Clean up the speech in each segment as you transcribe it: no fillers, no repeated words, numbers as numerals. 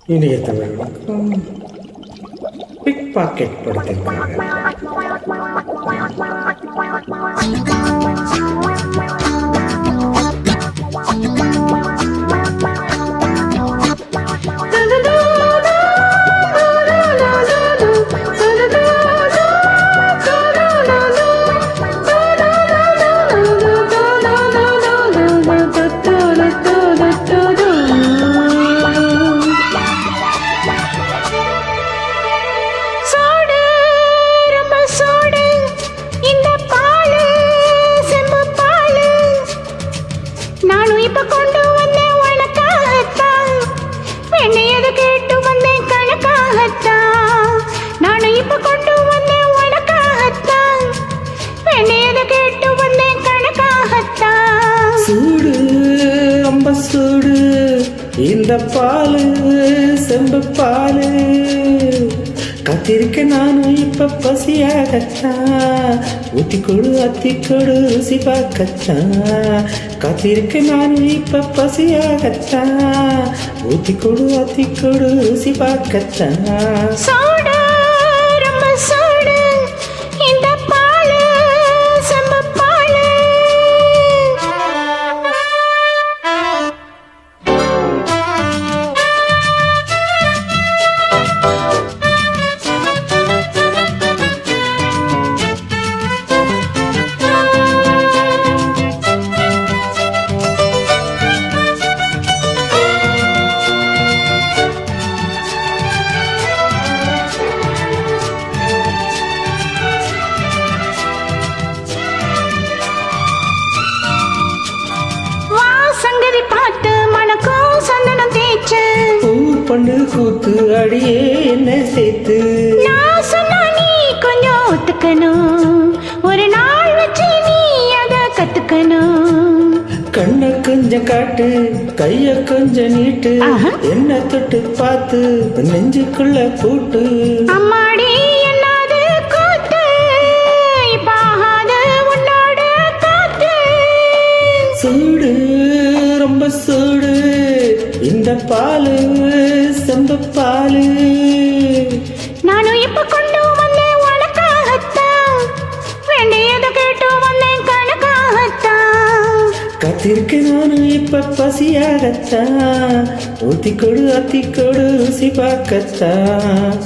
இனிய தமிழுக்கும் big packet படத்திற்காக சூடு ரொம்ப சூடு இந்த பாலு செம்பு பாலு காத்திருக்க நானும் இப்ப பசியாகத்தான் ஊத்தி கொடு அத்தி கொடு ருசி பார்க்கத்தான் காத்திருக்க நானும் இப்ப பசியாகத்தான் ஊத்தி கொடு அத்தி கொடு ருசி பார்க்கத்தான் பண்ணு கூத்து அடியே என்ன சேர்த்து நான் சொன்னா நீ கொஞ்சம் ஒத்துக்கணும் ஒரு நாள் வச்சு நீ அத கத்துக்கணும் கண்ண கொஞ்சம் காட்டு கைய கொஞ்சம் நீட்டு என்ன தொட்டு பார்த்து நெஞ்சுக்குள்ள கூட்டு அம்மாடி என்னது கூத்து பாகாத உன்னோட காத்து சூடு ரொம்ப சூடு இந்த பாலு செம்பு பாலு நானும் இப்ப கொண்டு வந்தேன் உனக்காகத்தான் வேண்டியதை கேட்டு வந்தேன் கணக்காகத்தான் காத்திருக்க நானும் இப்ப பசியாகத்தான் ஊத்தி கொடு அத்தி கொடு ருசி பார்க்கத்தான்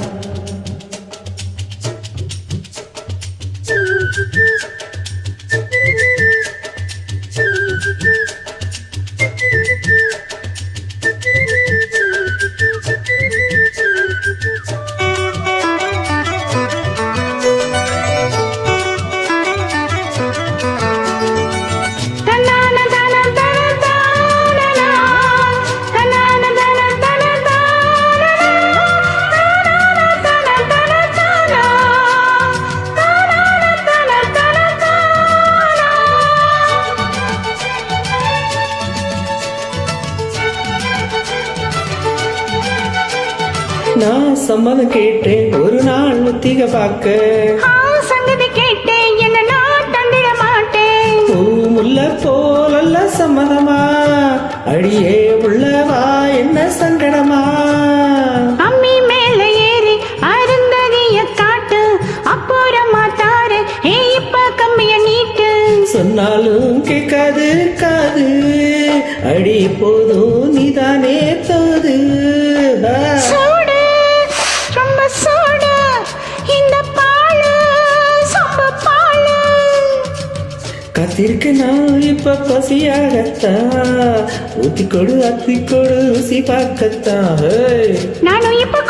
நான் சம்மதம் கேட்டேன் ஒரு நாள் ஒத்திக பார்க்க சங்கதி கேட்டேன் என்ன நான் தந்திட மாட்டேன் பூ முல்ல போலல்ல சம்மதமா அடியே உள்ளவா என்ன சங்கடமா அம்மி மேல ஏறி அருந்ததிய காட்டு அப்புறமா தாரு இப்ப கம்மிய நீட்டு சொன்னாலும் கேட்காது காது அடி போதும் நீதானே தோது காத்திருக்க நான் இப்ப பசியாகத்தான் ஊத்தி கொடு அத்தி கொடு ருசி பார்க்கத்தான் நானும் இப்ப